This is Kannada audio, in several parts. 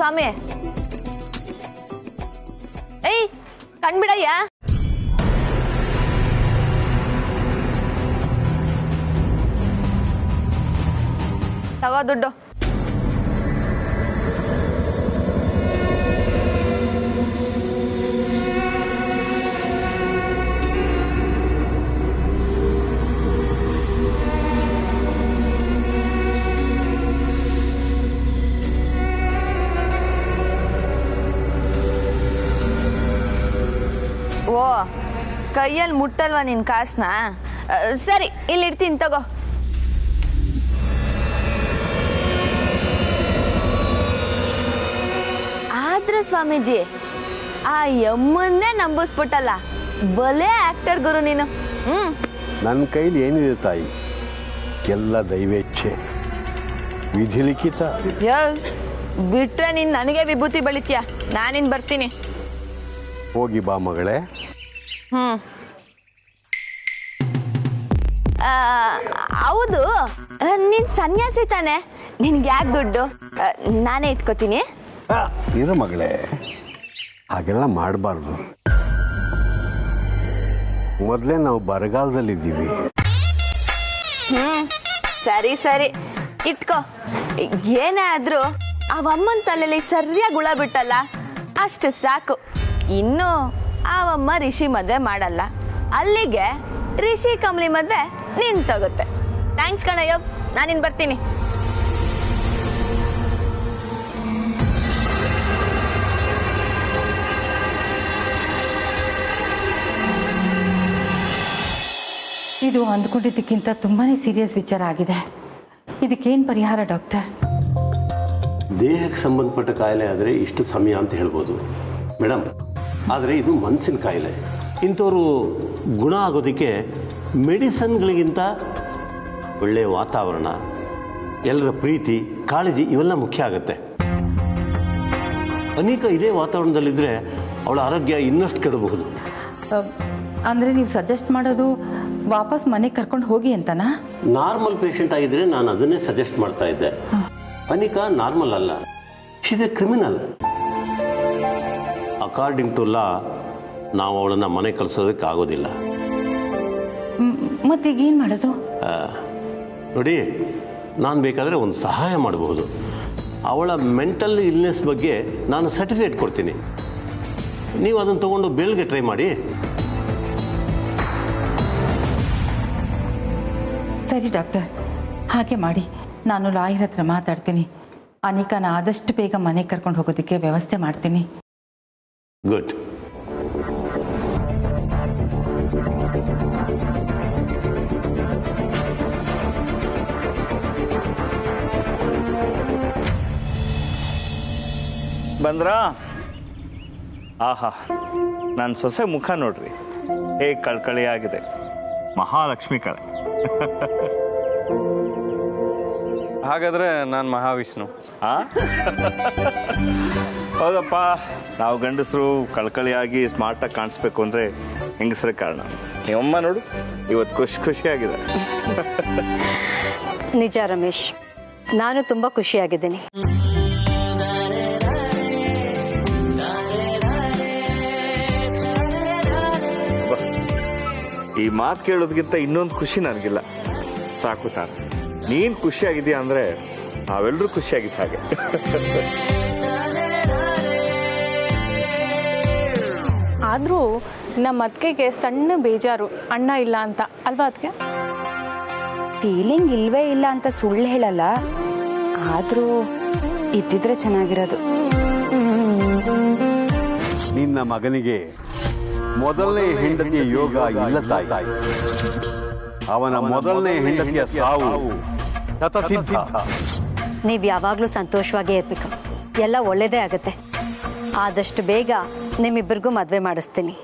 ಸ್ವಾಮಿ ಏಯ್ ಕಣ್ಬಿಡಯ್ಯ ತಗೋ ದುಡ್ಡು ಓ ಕೈಯಲ್ಲಿ ಮುಟ್ಟಲ್ವಾ ನಿನ್ ಕಾಸನ್ನ ಸರಿ ಇಲ್ಲಿ ಇಡ್ತೀನಿ ತಗೋ ಆದ್ರೆ ಸ್ವಾಮೀಜಿ ಆ ಯಮ್ಮನ್ನೇ ನಂಬಿಸ್ಬಿಟ್ಟಲ್ಲ ಬಲೆ ಆಕ್ಟರ್ ಗುರು ನೀನು ನನ್ನ ಕೈಲಿ ಏನಿದೆ ತಾಯಿ ಎಲ್ಲ ದೈವೇಚ್ಛೆ ವಿಧಿ ಲಿಖಿತ ಬಿಟ್ರೆ ನೀನ್ ನನಗೆ ವಿಭೂತಿ ಬಳಿತೀಯ ನಾನಿನ್ ಬರ್ತೀನಿ ಹೋಗಿ ಬಾ ಮಗಳೇ ಹೌದು ನೀನ್ ಸನ್ಯಾಸಿ ತಾನೆ ನಿನ್ಗೆ ಯಾಕೆ ದುಡ್ಡು ನಾನೇ ಇಟ್ಕೋತೀನಿ ಇರು ಮಗಳೇ ಹಾಗೆಲ್ಲ ಮಾಡಬಾರ್ದು ಮೊದಲೇ ನಾವು ಬರಗಾಲದಲ್ಲಿದ್ದೀವಿ ಸರಿ ಸರಿ ಇಟ್ಕೋ ಏನೇ ಆದ್ರೂ ಅವಮ್ಮನ ತಲೆಯಲ್ಲಿ ಸರಿಯಾಗಿ ಹುಳ ಬಿಟ್ಟಲ್ಲ ಅಷ್ಟು ಸಾಕು ಇನ್ನು ಅವಮ್ಮ ರಿಷಿ ಮದ್ವೆ ಮಾಡಲ್ಲ ಅಲ್ಲಿಗೆ ರಿಷಿ ಕಮಲಿ ಮದ್ವೆ ನಿಂತೋಗುತ್ತೆ ಥ್ಯಾಂಕ್ಸ್ ಕಣಯ್ಯೋ ನಾನಿನ್ ಬರ್ತೀನಿ ಇದು ಅಂದ್ಕೊಂಡಿದ್ದಕ್ಕಿಂತ ತುಂಬಾನೇ ಸೀರಿಯಸ್ ವಿಚಾರ ಆಗಿದೆ ಇದಕ್ಕೇನು ಪರಿಹಾರ ಡಾಕ್ಟರ್ ದೇಹಕ್ಕೆ ಸಂಬಂಧಪಟ್ಟ ಕಾಯಿಲೆ ಆದರೆ ಇಷ್ಟು ಸಮಯ ಅಂತ ಹೇಳ್ಬೋದು ಮೇಡಮ್ ಆದರೆ ಇದು ಮನಸ್ಸಿನ ಕಾಯಿಲೆ ಇಂಥವ್ರು ಗುಣ ಆಗೋದಕ್ಕೆ ಮೆಡಿಸನ್ಗಳಿಗಿಂತ ಒಳ್ಳೆಯ ವಾತಾವರಣ ಎಲ್ಲರ ಪ್ರೀತಿ ಕಾಳಜಿ ಇವೆಲ್ಲ ಮುಖ್ಯ ಆಗುತ್ತೆ ಅನೇಕ ಇದೇ ವಾತಾವರಣದಲ್ಲಿದ್ದರೆ ಅವಳ ಆರೋಗ್ಯ ಇನ್ನಷ್ಟು ಕೆಡಬಹುದು ಅಂದರೆ ನೀವು ಸಜೆಸ್ಟ್ ಮಾಡೋದು ವಾಪಸ್ ಮನೆಗೆ ಕರ್ಕೊಂಡು ಹೋಗಿ ಅಂತನಾ ನಾರ್ಮಲ್ ಪೇಷಂಟ್ ಆಗಿದ್ರೆ ನಾನು ಅದನ್ನೇ ಸಜೆಸ್ಟ್ ಮಾಡ್ತಾ ಇದ್ದೆ ಅನಿಕಾ ನಾರ್ಮಲ್ ಅಲ್ಲ she's a criminal according to law ನಾವು ಅವಳನ್ನ ಮನೆ ಕಳಿಸೋದಕ್ಕೆ ಆಗೋದಿಲ್ಲ ಮತ್ತೀಗ ಏನು ಮಾಡೋದು ನೋಡಿ ನಾನು ಬೇಕಾದರೆ ಒಂದು ಸಹಾಯ ಮಾಡಬಹುದು ಅವಳ ಮೆಂಟಲ್ ಇಲ್ನೆಸ್ ಬಗ್ಗೆ ನಾನು ಸರ್ಟಿಫಿಕೇಟ್ ಕೊಡ್ತೀನಿ ನೀವು ಅದನ್ನು ತಗೊಂಡು ಬೇಲ್ಗೆ ಟ್ರೈ ಮಾಡಿ ಸರಿ ಡಾಕ್ಟರ್ ಹಾಗೆ ಮಾಡಿ ನಾನು ಲಾಯರ್ ಹತ್ರ ಮಾತಾಡ್ತೀನಿ ಅನಿಕಾನ ಆದಷ್ಟು ಬೇಗ ಮನೆಗೆ ಕರ್ಕೊಂಡು ಹೋಗೋದಕ್ಕೆ ವ್ಯವಸ್ಥೆ ಮಾಡ್ತೀನಿ ಗುಡ್ ಬಂದ್ರಾ ಆಹಾ ನನ್ನ ಸೊಸೆ ಮುಖ ನೋಡ್ರಿ ಹೇಗೆ ಕಳ್ಕಳಿ ಆಗಿದೆ ಮಹಾಲಕ್ಷ್ಮಿ ಕಳೆ ಹಾಗಾದ್ರೆ ನಾನು ಮಹಾವಿಷ್ಣು ಹೌದಪ್ಪ ನಾವು ಗಂಡಸರು ಕಳ್ಕಳಿಯಾಗಿ ಸ್ಮಾರ್ಟಾಗಿ ಕಾಣಿಸ್ಬೇಕು ಅಂದರೆ ಹೆಂಗಸ್ರ ಕಾರಣ ನೀವಮ್ಮ ನೋಡು ಇವತ್ತು ಖುಷಿಯಾಗಿದೆ ನಿಜ ರಮೇಶ್ ನಾನು ತುಂಬ ಖುಷಿಯಾಗಿದ್ದೀನಿ ಈ ಮಾತು ಕೇಳೋದಕ್ಕಿಂತ ಇನ್ನೊಂದು ಖುಷಿ ನನಗಿಲ್ಲ ಸಾಕು ತಾನು ನೀನು ಖುಷಿಯಾಗಿದ್ದೀಯ ಅಂದರೆ ನಾವೆಲ್ಲರೂ ಖುಷಿಯಾಗಿದ್ದ ಹಾಗೆ ಆದರೂ ನಮ್ಮ ಅತ್ತಿಗೆಗೆ ಸಣ್ಣ ಬೇಜಾರು ಅಣ್ಣ ಇಲ್ಲ ಅಂತ ಅಲ್ವಾ ಅದಕ್ಕೆ ಫೀಲಿಂಗ್ ಇಲ್ವೇ ಇಲ್ಲ ಅಂತ ಸುಳ್ಳು ಹೇಳಲ್ಲ ಆದರೂ ಇದ್ದಿದ್ರೆ ಚೆನ್ನಾಗಿರೋದು ನಿನ್ನ ಮಗನಿಗೆ ಮೊದಲನೇ ಹೆಂಡತಿಯ ಯೋಗ ಇಲ್ಲ ತಾಯಿ ಅವನ ಮೊದಲನೇ ಹೆಂಡತಿಯ ಸಾವು ಶತಸಿದ್ಧ ನೀವು ಯಾವಾಗಲೂ ಸಂತೋಷವಾಗೇ ಇರಬೇಕು ಎಲ್ಲ ಒಳ್ಳೇದೇ ಆಗುತ್ತೆ ಆದಷ್ಟು ಬೇಗ ನಿಮ್ಮಿಬ್ಬರಿಗೂ ಮದುವೆ ಮಾಡಿಸ್ತೀನಿ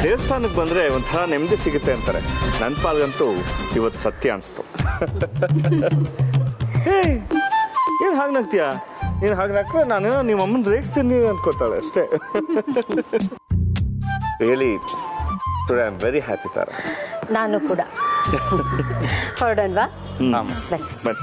ದೇವಸ್ಥಾನಕ್ಕೆ ಬಂದರೆ ಒಂಥರ ನೆಮ್ಮದಿ ಸಿಗುತ್ತೆ ಅಂತಾರೆ ನನ್ನ ಪಾಲ್ಗಂತೂ ಇವತ್ತು ಸತ್ಯ ಅನಿಸ್ತು ಏನು ಹಾಗೆ ನಗ್ತೀಯ ನೀನು ಹಾಗೆ ನಕ್ರೆ ನಾನು ನಿಮ್ಮ ಅಮ್ಮನ ರೇಗಿಸ್ತೀನಿ ಅನ್ಕೋತಾಳೆ ಅಷ್ಟೇ. Really today I am very happy Tara. ನಾನು ಕೂಡ. ಹೊರಡೋಣವಾ? ಬಟ್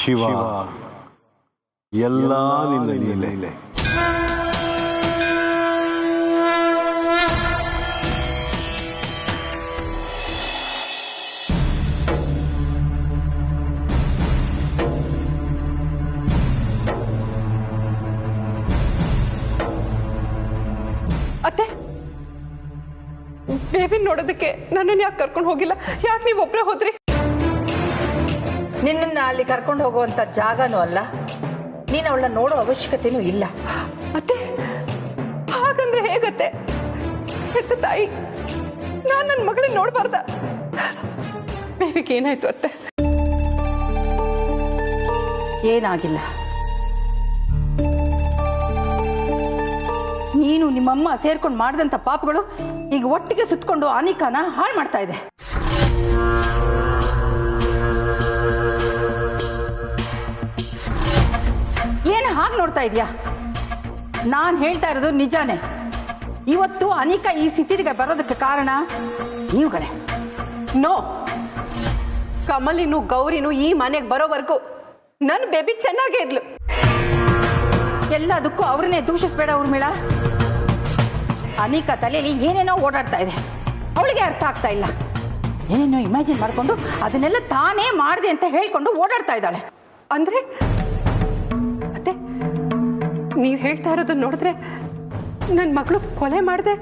ಶಿವ, ಎಲ್ಲ ನಿನ್ನ ಲೀಲೆ. ಅತ್ತೆ, ಬೇಬಿ ನೋಡೋದಕ್ಕೆ ನನ್ನನ್ನು ಯಾಕೆ ಕರ್ಕೊಂಡು ಹೋಗಿಲ್ಲ? ಯಾಕೆ ನೀವು ಒಬ್ಬರೇ ಹೋದ್ರಿ? ನಿನ್ನನ್ನು ಅಲ್ಲಿ ಕರ್ಕೊಂಡು ಹೋಗುವಂಥ ಜಾಗನೂ ಅಲ್ಲ, ನೀನು ಅವಳನ್ನ ನೋಡೋ ಅವಶ್ಯಕತೆನೂ ಇಲ್ಲ. ಅತ್ತೆ, ಹಾಗಂದ್ರೆ ಹೇಗತ್ತೆ? ಹೆತ್ತ ತಾಯಿ, ನಾನು ನನ್ನ ಮಗಳನ್ನ ನೋಡಬಾರ್ದ? ಬೇಬಿಗೆ ಏನಾಯ್ತು ಅತ್ತೆ? ಏನಾಗಿಲ್ಲ. ನೀನು ನಿಮ್ಮಮ್ಮ ಸೇರ್ಕೊಂಡು ಮಾಡಿದಂಥ ಪಾಪಗಳು ಈಗ ಒಟ್ಟಿಗೆ ಸುತ್ತಕೊಂಡು ಅನಿಕಾನ ಹಾಳು ಮಾಡ್ತಾ ಇದೆ. ಏನು ಹಾಗೆ ನೋಡ್ತಾ ಇದೀಯಾ? ನಾನು ಹೇಳ್ತಾ ಇರೋದು ನಿಜಾನೇ. ಇವತ್ತು ಅನಿಕಾ ಈ ಸ್ಥಿತಿಗೆ ಬರೋದಕ್ಕೆ ಕಾರಣ ನೀವುಗಳೇ. ನೋ, ಕಮಲಿನು ಗೌರಿನು ಈ ಮನೆಗೆ ಬರೋವರೆಗೂ ನನ್ನ ಬೇಬಿ ಚೆನ್ನಾಗೇ ಇದ್ಲು. ಎಲ್ಲದಕ್ಕೂ ಅವ್ರನ್ನೇ ದೂಷಿಸ್ಬೇಡ ಊರ್ಮಿಳ. ಅನಿಕಾ ತಲೆಯಲ್ಲಿ ಏನೇನೋ ಓಡಾಡ್ತಾ ಇದೆ, ಅವಳಿಗೆ ಅರ್ಥ ಆಗ್ತಾ ಇಲ್ಲ. ಏನೇನೋ ಇಮ್ಯಾಜಿನ್ ಮಾಡ್ಕೊಂಡು ಅದನ್ನೆಲ್ಲ ತಾನೇ ಮಾಡಿದೆ ಅಂತ ಹೇಳ್ಕೊಂಡು ಓಡಾಡ್ತಾ ಇದ್ದಾಳೆ. ಅಂದ್ರೆ ಅತ್ತೆ, ನೀವು ಹೇಳ್ತಾ ಇರೋದನ್ನ ನೋಡಿದ್ರೆ ನನ್ನ ಮಗಳು ಕೊಲೆ ಮಾಡಿದೆ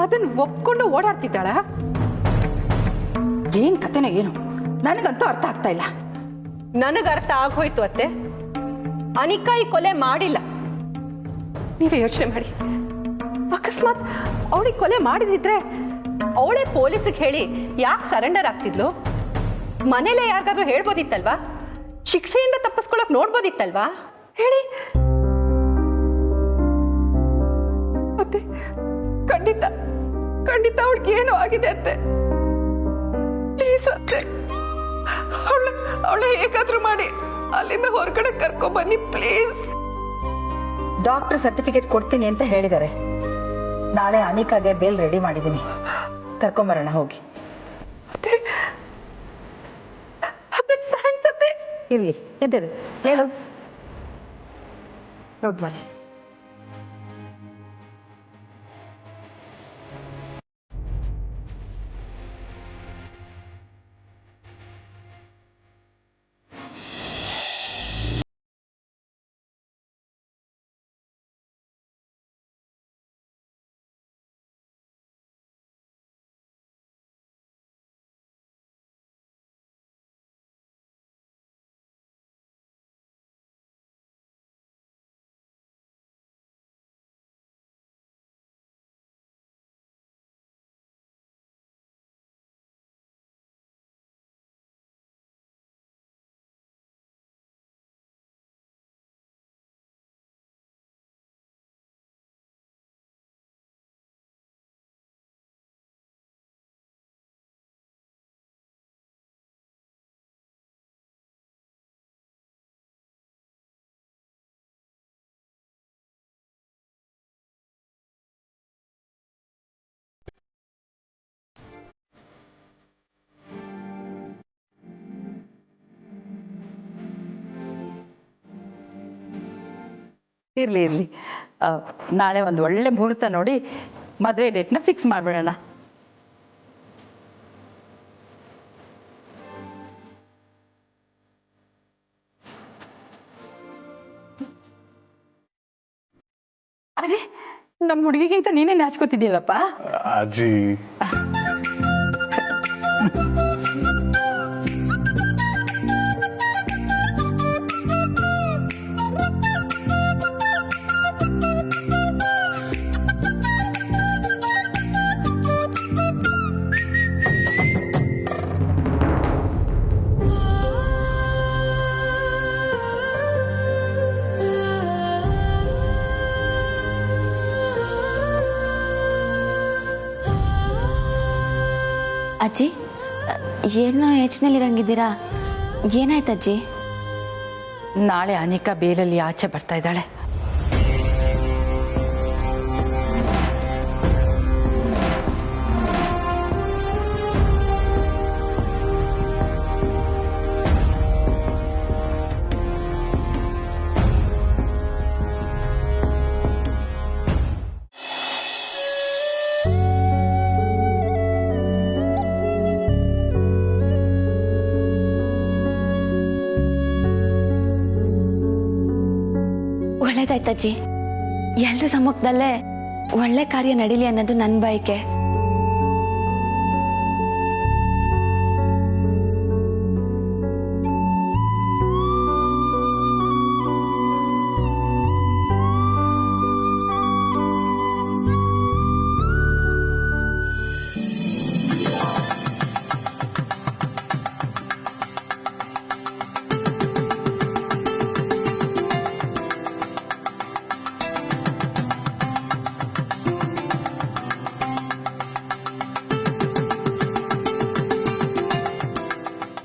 ಅದನ್ನ ಒಪ್ಕೊಂಡು ಓಡಾಡ್ತಿದ್ದಾಳ? ಏನ್ ಕತೆನೋ ಏನು, ನನಗಂತೂ ಅರ್ಥ ಆಗ್ತಾ ಇಲ್ಲ. ನನಗೆ ಅರ್ಥ ಆಗೋಯ್ತು ಅತ್ತೆ. ಅನಿಕಾ ಈ ಕೊಲೆ ಮಾಡಿಲ್ಲ. ನೀವೇ ಯೋಚನೆ ಮಾಡಿ, ಅಕಸ್ಮಾತ್ ಅವಳಿಗೆ ಕೊಲೆ ಮಾಡಿದಿದ್ರೆ ಅವಳೇ ಪೊಲೀಸಿಗೆ ಹೇಳಿ ಯಾಕೆ ಸರೆಂಡರ್ ಆಗ್ತಿದ್ಲು? ಮನೇಲೆ ಯಾರಿಗಾದ್ರೂ ಹೇಳ್ಬೋದಿತ್ತಲ್ವಾ? ಶಿಕ್ಷೆಯಿಂದ ತಪ್ಪಿಸ್ಕೊಳಕ್ ನೋಡ್ಬೋದಿತ್ತಲ್ವಾ? ಹೇಳಿ ಅತ್ತೆ. ಖಂಡಿತ ಖಂಡಿತ ಅವಳಿಗೆ ಏನೋ ಆಗಿದೆ ಅತ್ತೆ. ಪ್ಲೀಸ್ ಅತ್ತೆ, ಅವಳ ಹೇಗಾದ್ರೂ ಮಾಡಿ ಅಲ್ಲಿಂದ ಹೊರಗಡೆ ಕರ್ಕೊಂಡ್ ಬನ್ನಿ ಪ್ಲೀಸ್. ಡಾಕ್ಟರ್ ಸರ್ಟಿಫಿಕೇಟ್ ಕೊಡ್ತೀನಿ ಅಂತ ಹೇಳಿದ್ದಾರೆ. ನಾಳೆ ಅನಿಕಾಗೆ ಬೇಲ್ ರೆಡಿ ಮಾಡಿದ್ದೀನಿ, ಕರ್ಕೊಂಬರೋಣ ಹೋಗಿ. ಇರ್ಲಿ, ಎದ್ದೇಳು, ಹೇಳು. ನೋಡ್ ಇರಲಿ ಇರಲಿ, ನಾಳೆ ಒಂದು ಒಳ್ಳೆ ಮುಹೂರ್ತ ನೋಡಿ ಮದುವೆ ಡೇಟ್ನ ಫಿಕ್ಸ್ ಮಾಡಿಬಿಡೋಣ. ಅರೆ, ನಮ್ಮ ಹುಡುಗಿಗಿಂತ ನೀನೇ ನಾಚ್ಕೋತಿದ್ದೀಯಲ್ಲಪ್ಪ. ಅಜ್ಜಿ ಅಜ್ಜಿ, ಏನೋ ಯೋಚನೆಲಿರಂಗಿದ್ದೀರಾ? ಏನಾಯ್ತು ಅಜ್ಜಿ? ನಾಳೆ ಅನಿಕಾ ಬೇಲಲ್ಲಿ ಆಚೆ ಬರ್ತಾ ಇದ್ದಾಳೆ. ಒಳ್ಳೇದಾಯ್ತಜ್ಜಿ, ಎಲ್ರ ಸಮ್ಮುಖದಲ್ಲೇ ಒಳ್ಳೆ ಕಾರ್ಯ ನಡೀಲಿ ಅನ್ನೋದು ನನ್ನ ಬಯಕೆ.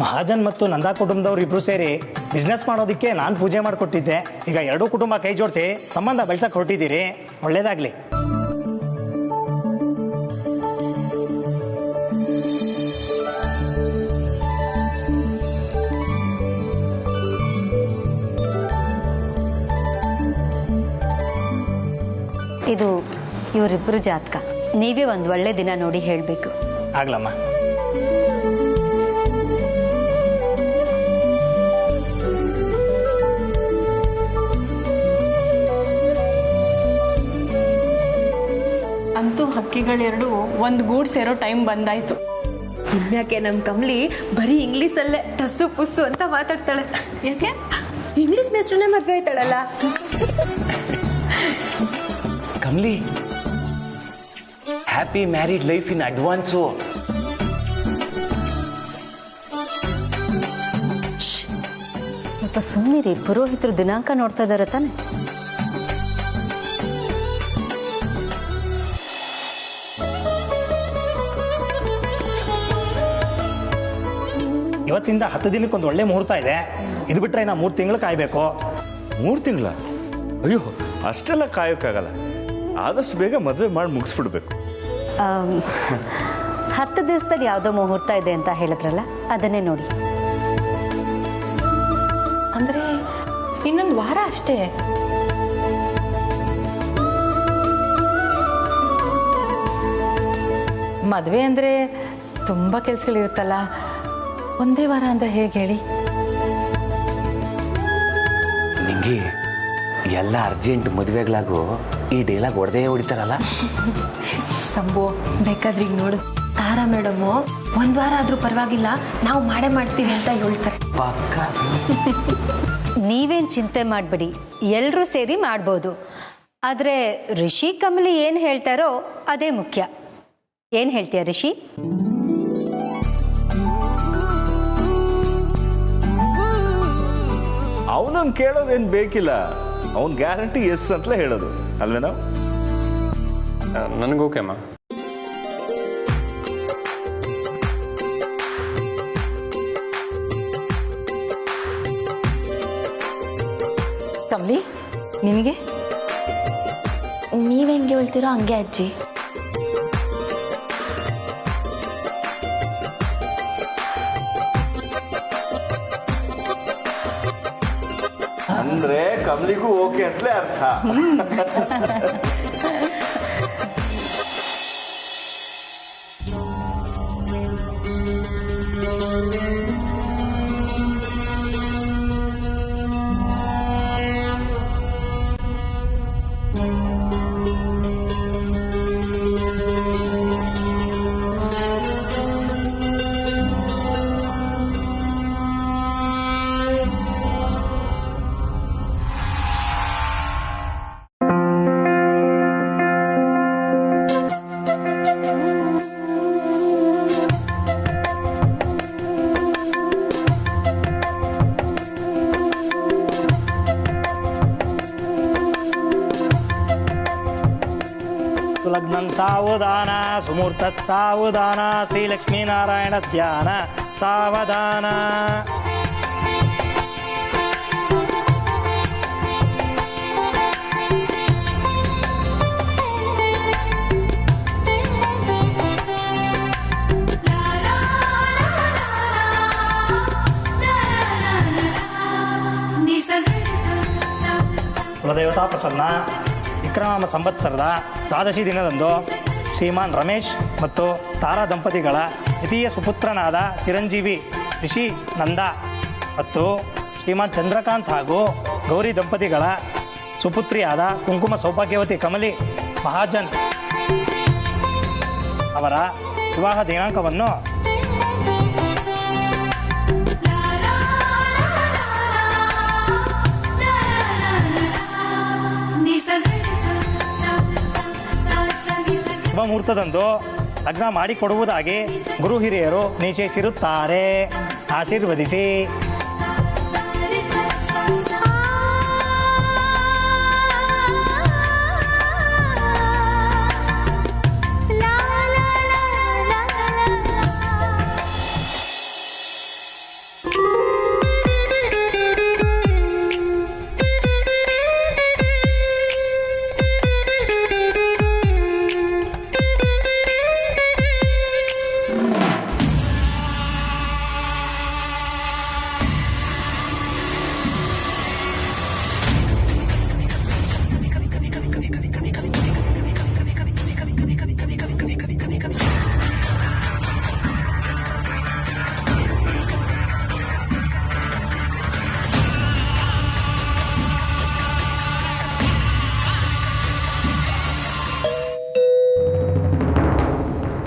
ಮಹಾಜನ್ ಮತ್ತು ನಂದಾ ಕುಟುಂಬದವ್ರು ಇಬ್ರು ಸೇರಿ ಬಿಸ್ನೆಸ್ ಮಾಡೋದಕ್ಕೆ ನಾನು ಪೂಜೆ ಮಾಡಿಕೊಟ್ಟಿದ್ದೆ. ಈಗ ಎರಡೂ ಕುಟುಂಬ ಕೈ ಜೋಡಿಸಿ ಸಂಬಂಧ ಬೆಳ್ಸಕ್ಕೆ ಹೊರಟಿದ್ದೀರಿ. ಒಳ್ಳೇದಾಗ್ಲಿ. ಇದು ಇವರಿಬ್ಬರು ಜಾತಕ. ನೀವೇ ಒಂದು ಒಳ್ಳೆ ದಿನ ನೋಡಿ ಹೇಳಬೇಕು. ಆಗ್ಲಮ್ಮ. ಅಂತೂ ಹಕ್ಕಿಗಳೆರಡು ಒಂದು ಗೂಡು ಸೇರೋ ಟೈಮ್ ಬಂದಾಯ್ತು. ಇನ್ಯಾಕೆ ನಮ್ಮ ಕಮಲಿ ಬರೀ ಇಂಗ್ಲೀಷಲ್ಲೇ ಟಸ್ಸು ಪುಸ್ಸು ಅಂತ ಮಾತಾಡ್ತಾಳೆ. ಯಾಕೆ? ಇಂಗ್ಲೀಷ್ ಮೇಸ್ಟ್ರನ್ನೇ ಮದುವೆ ಆಯ್ತಾಳಲ್ಲ. Kamali, happy married life in advance. ಸ್ವಲ್ಪ ಸುಮ್ಮನಿರಿ, ಪುರೋಹಿತರು ದಿನಾಂಕ ನೋಡ್ತಾ ಇದಾರೆ ತಾನೆ. ಇವತ್ತಿಂದ 10 ದಿನಕ್ಕೊಂದು ಒಳ್ಳೆ ಮುಹೂರ್ತ ಇದೆ. ಇದು ಬಿಟ್ಟರೆ ನಾ 3 ತಿಂಗಳು ಕಾಯಬೇಕು. 3 ತಿಂಗಳ? ಅಯ್ಯೋ, ಅಷ್ಟೆಲ್ಲ ಕಾಯೋಕ್ಕಾಗಲ್ಲ. ಆದಷ್ಟು ಬೇಗ ಮದುವೆ ಮಾಡಿ ಮುಗಿಸ್ಬಿಡ್ಬೇಕು. 10 ದಿವಸದಾಗ ಯಾವುದೋ ಮುಹೂರ್ತ ಇದೆ ಅಂತ ಹೇಳಿದ್ರಲ್ಲ, ಅದನ್ನೇ ನೋಡಿ. ಅಂದರೆ ಇನ್ನೊಂದು ವಾರ ಅಷ್ಟೇ. ಮದುವೆ ಅಂದರೆ ತುಂಬ ಕೆಲಸಗಳಿರುತ್ತಲ್ಲ, ಒಂದೇ ವಾರ ಅಂದರೆ ಹೇಗೆ ಹೇಳಿ? ನಿಂಗೆ ಎಲ್ಲ ಅರ್ಜೆಂಟ್ ಮದುವೆಗಳಾಗು ಈ ಡೈಲಾಗ್ ಹೊಡೆದೇ ಹೊಡಿತಾರಲ್ಲ. ಸಂಭು, ಬೇಕಾದ್ರೆ ಈಗ ನೋಡು, ತಾರಾ ಮೇಡಮು 1 ವಾರ ಆದ್ರೂ ಪರವಾಗಿಲ್ಲ, ನಾವು ಮಾಡೇ ಮಾಡ್ತೀವಿ ಅಂತ ಹೇಳ್ತಾರೆ. ಪಕ್ಕ. ನೀವೇನು ಚಿಂತೆ ಮಾಡಬೇಡಿ, ಎಲ್ಲರೂ ಸೇರಿ ಮಾಡ್ಬೋದು. ಆದರೆ ರಿಷಿ ಕಮಲಿ ಏನು ಹೇಳ್ತಾರೋ ಅದೇ ಮುಖ್ಯ. ಏನು ಹೇಳ್ತೀಯ ರಿಷಿ? ಅವನನ್ನು ಕೇಳೋದೇನು ಬೇಕಿಲ್ಲ. ಅವನ್ ಗ್ಯಾರಂಟಿ ಎಸ್ ಅಂತಲೇ ಹೇಳೋದು ಅಲ್ವೇನೋ. ನನಗೋಕೆ ಅಮ್ಮ. ಕಮಲಿ, ನಿನಗೆ? ನೀವ್ ಹೆಂಗೆ ಹೇಳ್ತೀರೋ ಹಂಗೆ ಅಜ್ಜಿ. ಅಂದ್ರೆ ಕಮಲಿಗೂ ಓಕೆ ಅಂತಲೇ ಅರ್ಥ. ಸುಲಗ್ನಂ ಸಾವಧಾನ ಸುಮೂರ್ತ ಸಾವಧಾನ ಶ್ರೀ ಲಕ್ಷ್ಮೀನಾರಾಯಣ ಧ್ಯಾನ ಸಾವಧಾನ. ಕುಲದೇವತಾ ಪ್ರಸನ್ನ ವಿಕ್ರಮ ಸಂವತ್ಸರದ ದ್ವಾದಶಿ ದಿನದಂದು ಶ್ರೀಮಾನ್ ರಮೇಶ್ ಮತ್ತು ತಾರಾ ದಂಪತಿಗಳ ದ್ವಿತೀಯ ಸುಪುತ್ರನಾದ ಚಿರಂಜೀವಿ ರಿಷಿ ನಂದ ಮತ್ತು ಶ್ರೀಮಾನ್ ಚಂದ್ರಕಾಂತ್ ಹಾಗೂ ಗೌರಿ ದಂಪತಿಗಳ ಸುಪುತ್ರಿಯಾದ ಕುಂಕುಮ ಸೌಭಾಗ್ಯವತಿ ಕಮಲಿ ಮಹಾಜನ್ ಅವರ ವಿವಾಹ ದಿನಾಂಕವನ್ನು ಶುಭ ಮುಹೂರ್ತದಂದು ಲಗ್ನ ಮಾಡಿಕೊಡುವುದಾಗಿ ಗುರು ಹಿರಿಯರು ನಿಶ್ಚಯಿಸಿರುತ್ತಾರೆ. ಆಶೀರ್ವದಿಸಿ.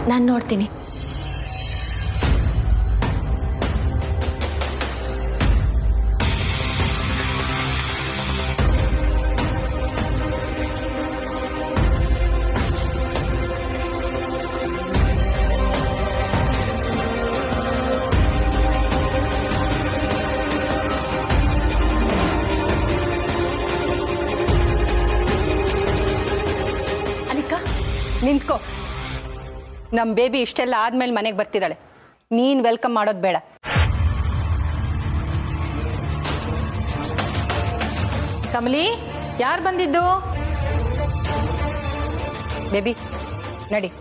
ನಾನು ನೋಡ್ತೀನಿ. ಅನಿಕಾ ನಿಂತ್ಕೋ. ನಮ್ಮ ಬೇಬಿ ಇಷ್ಟೆಲ್ಲ ಆದ್ಮೇಲೆ ಮನೆಗೆ ಬರ್ತಿದ್ದಾಳೆ. ನೀನು ವೆಲ್ಕಮ್ ಮಾಡೋದು ಬೇಡ. ಕಮಲಿ, ಯಾರು ಬಂದಿದ್ದು? ಬೇಬಿ ನಡಿ.